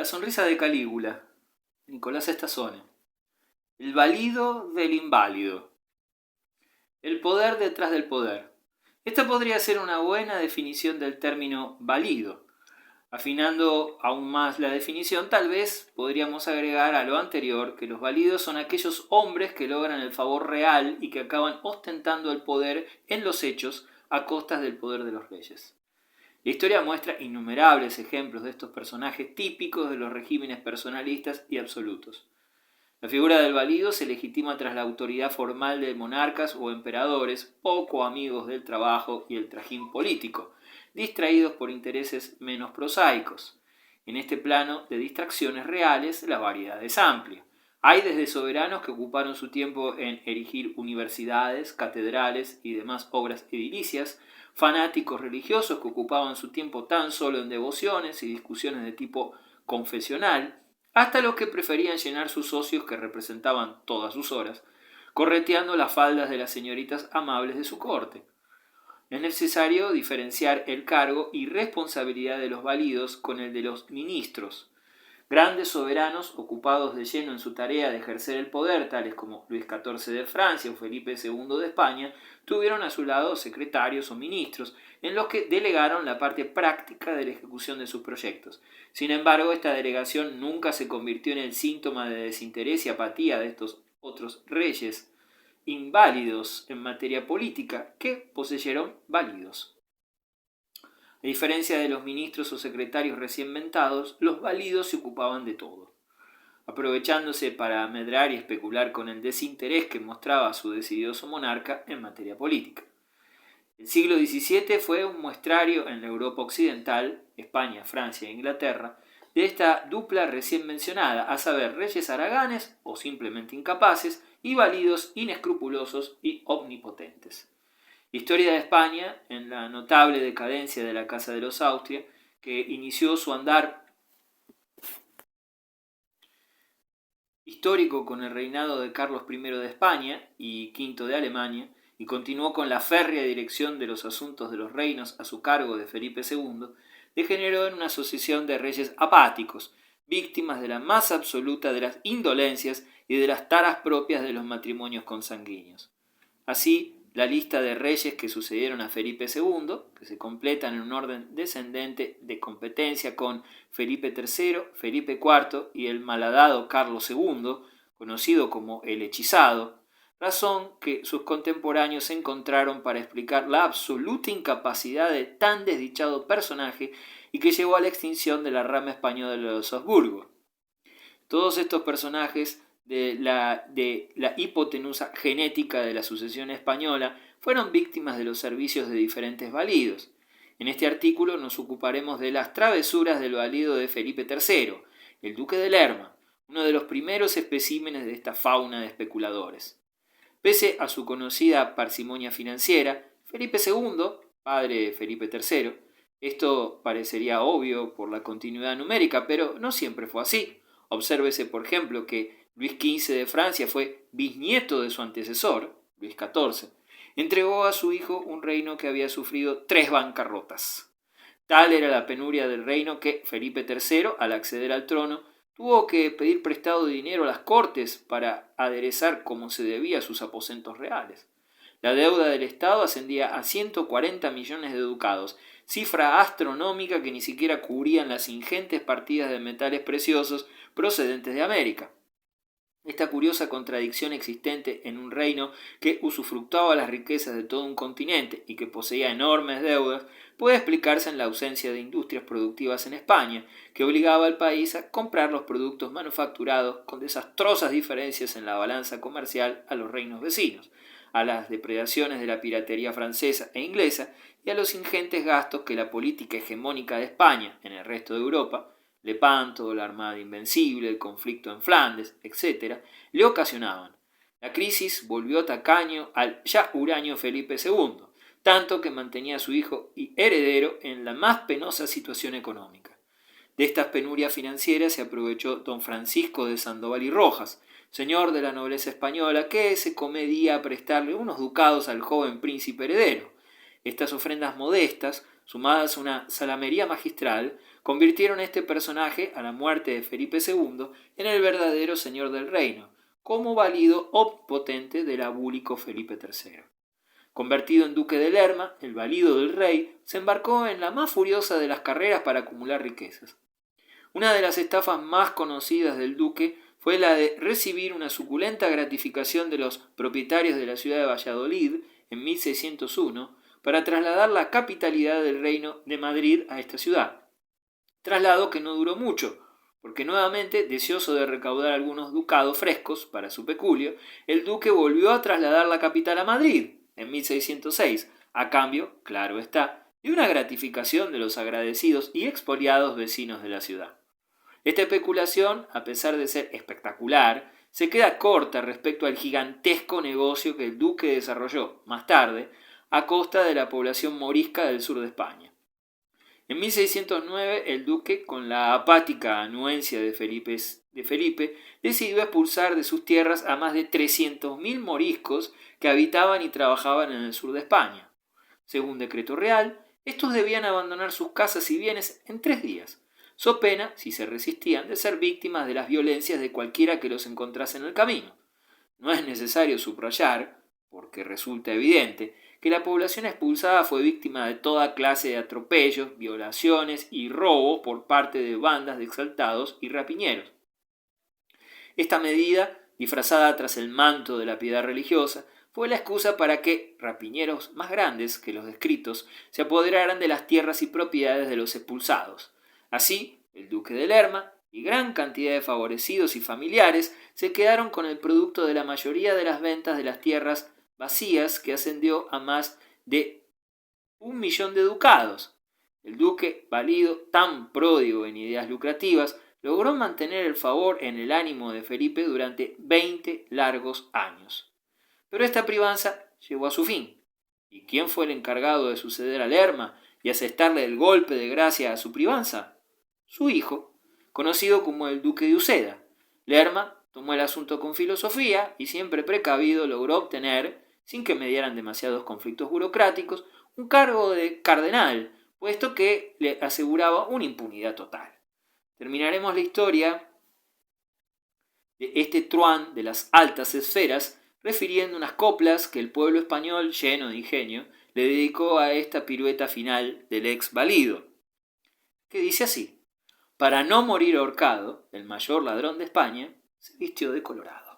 La sonrisa de Calígula, Nicolás Estazone. El valido del inválido. El poder detrás del poder. Esta podría ser una buena definición del término valido. Afinando aún más la definición, tal vez podríamos agregar a lo anterior que los validos son aquellos hombres que logran el favor real y que acaban ostentando el poder en los hechos a costas del poder de los reyes. La historia muestra innumerables ejemplos de estos personajes típicos de los regímenes personalistas y absolutos. La figura del valido se legitima tras la autoridad formal de monarcas o emperadores, poco amigos del trabajo y el trajín político, distraídos por intereses menos prosaicos. En este plano de distracciones reales, la variedad es amplia. Hay desde soberanos que ocuparon su tiempo en erigir universidades, catedrales y demás obras edilicias, fanáticos religiosos que ocupaban su tiempo tan solo en devociones y discusiones de tipo confesional, hasta los que preferían llenar sus ocios, que representaban todas sus horas, correteando las faldas de las señoritas amables de su corte. Es necesario diferenciar el cargo y responsabilidad de los validos con el de los ministros. Grandes soberanos ocupados de lleno en su tarea de ejercer el poder, tales como Luis XIV de Francia o Felipe II de España, tuvieron a su lado secretarios o ministros, en los que delegaron la parte práctica de la ejecución de sus proyectos. Sin embargo, esta delegación nunca se convirtió en el síntoma de desinterés y apatía de estos otros reyes inválidos en materia política, que poseyeron válidos. A diferencia de los ministros o secretarios recién mentados, los válidos se ocupaban de todo, aprovechándose para amedrar y especular con el desinterés que mostraba su decidoso monarca en materia política. El siglo XVII fue un muestrario en la Europa occidental, España, Francia e Inglaterra, de esta dupla recién mencionada, a saber, reyes haraganes o simplemente incapaces y válidos inescrupulosos y omnipotentes. Historia de España, en la notable decadencia de la Casa de los Austria, que inició su andar histórico con el reinado de Carlos I de España y V de Alemania, y continuó con la férrea dirección de los asuntos de los reinos a su cargo de Felipe II, degeneró en una sucesión de reyes apáticos, víctimas de la más absoluta de las indolencias y de las taras propias de los matrimonios consanguíneos. Así, la lista de reyes que sucedieron a Felipe II, que se completan en un orden descendente de competencia con Felipe III, Felipe IV y el malhadado Carlos II, conocido como el hechizado, razón que sus contemporáneos encontraron para explicar la absoluta incapacidad de tan desdichado personaje y que llevó a la extinción de la rama española de los Habsburgo. Todos estos personajes de la hipotenusa genética de la sucesión española fueron víctimas de los servicios de diferentes válidos. En este artículo nos ocuparemos de las travesuras del válido de Felipe III, el duque de Lerma, uno de los primeros especímenes de esta fauna de especuladores. Pese a su conocida parsimonia financiera, Felipe II, padre de Felipe III, esto parecería obvio por la continuidad numérica, pero no siempre fue así. Obsérvese, por ejemplo, que Luis XV de Francia fue bisnieto de su antecesor, Luis XIV. Entregó a su hijo un reino que había sufrido 3 bancarrotas. Tal era la penuria del reino que Felipe III, al acceder al trono, tuvo que pedir prestado dinero a las cortes para aderezar como se debía sus aposentos reales. La deuda del Estado ascendía a 140 millones de ducados, cifra astronómica que ni siquiera cubrían las ingentes partidas de metales preciosos procedentes de América. Esta curiosa contradicción existente en un reino que usufructuaba las riquezas de todo un continente y que poseía enormes deudas puede explicarse en la ausencia de industrias productivas en España, que obligaba al país a comprar los productos manufacturados con desastrosas diferencias en la balanza comercial a los reinos vecinos, a las depredaciones de la piratería francesa e inglesa y a los ingentes gastos que la política hegemónica de España en el resto de Europa, Lepanto, la Armada Invencible, el conflicto en Flandes, etc., le ocasionaban. La crisis volvió tacaño al ya huraño Felipe II, tanto que mantenía a su hijo y heredero en la más penosa situación económica. De estas penurias financieras se aprovechó don Francisco de Sandoval y Rojas, señor de la nobleza española, que se comedía a prestarle unos ducados al joven príncipe heredero. Estas ofrendas modestas sumadas a una salamería magistral, convirtieron a este personaje, a la muerte de Felipe II, en el verdadero señor del reino, como valido omnipotente del abúlico Felipe III. Convertido en duque de Lerma, el valido del rey se embarcó en la más furiosa de las carreras para acumular riquezas. Una de las estafas más conocidas del duque fue la de recibir una suculenta gratificación de los propietarios de la ciudad de Valladolid en 1601 para trasladar la capitalidad del reino de Madrid a esta ciudad. Traslado que no duró mucho, porque nuevamente, deseoso de recaudar algunos ducados frescos para su peculio, el duque volvió a trasladar la capital a Madrid en 1606, a cambio, claro está, de una gratificación de los agradecidos y expoliados vecinos de la ciudad. Esta especulación, a pesar de ser espectacular, se queda corta respecto al gigantesco negocio que el duque desarrolló, más tarde, a costa de la población morisca del sur de España. En 1609, el duque, con la apática anuencia de Felipe, decidió expulsar de sus tierras a más de 300.000 moriscos que habitaban y trabajaban en el sur de España. Según decreto real, estos debían abandonar sus casas y bienes en 3 días, so pena, si se resistían, de ser víctimas de las violencias de cualquiera que los encontrase en el camino. No es necesario subrayar, porque resulta evidente, que la población expulsada fue víctima de toda clase de atropellos, violaciones y robos por parte de bandas de exaltados y rapiñeros. Esta medida, disfrazada tras el manto de la piedad religiosa, fue la excusa para que rapiñeros más grandes que los descritos se apoderaran de las tierras y propiedades de los expulsados. Así, el duque de Lerma y gran cantidad de favorecidos y familiares se quedaron con el producto de la mayoría de las ventas de las tierras vacías, que ascendió a más de 1.000.000 de ducados. El duque, valido tan pródigo en ideas lucrativas, logró mantener el favor en el ánimo de Felipe durante 20 largos años. Pero esta privanza llegó a su fin. ¿Y quién fue el encargado de suceder a Lerma y asestarle el golpe de gracia a su privanza? Su hijo, conocido como el duque de Uceda. Lerma tomó el asunto con filosofía y, siempre precavido, logró obtener, sin que mediaran demasiados conflictos burocráticos, un cargo de cardenal, puesto que le aseguraba una impunidad total. Terminaremos la historia de este truán de las altas esferas refiriendo unas coplas que el pueblo español, lleno de ingenio, le dedicó a esta pirueta final del ex valido, que dice así: para no morir ahorcado, el mayor ladrón de España se vistió de colorado.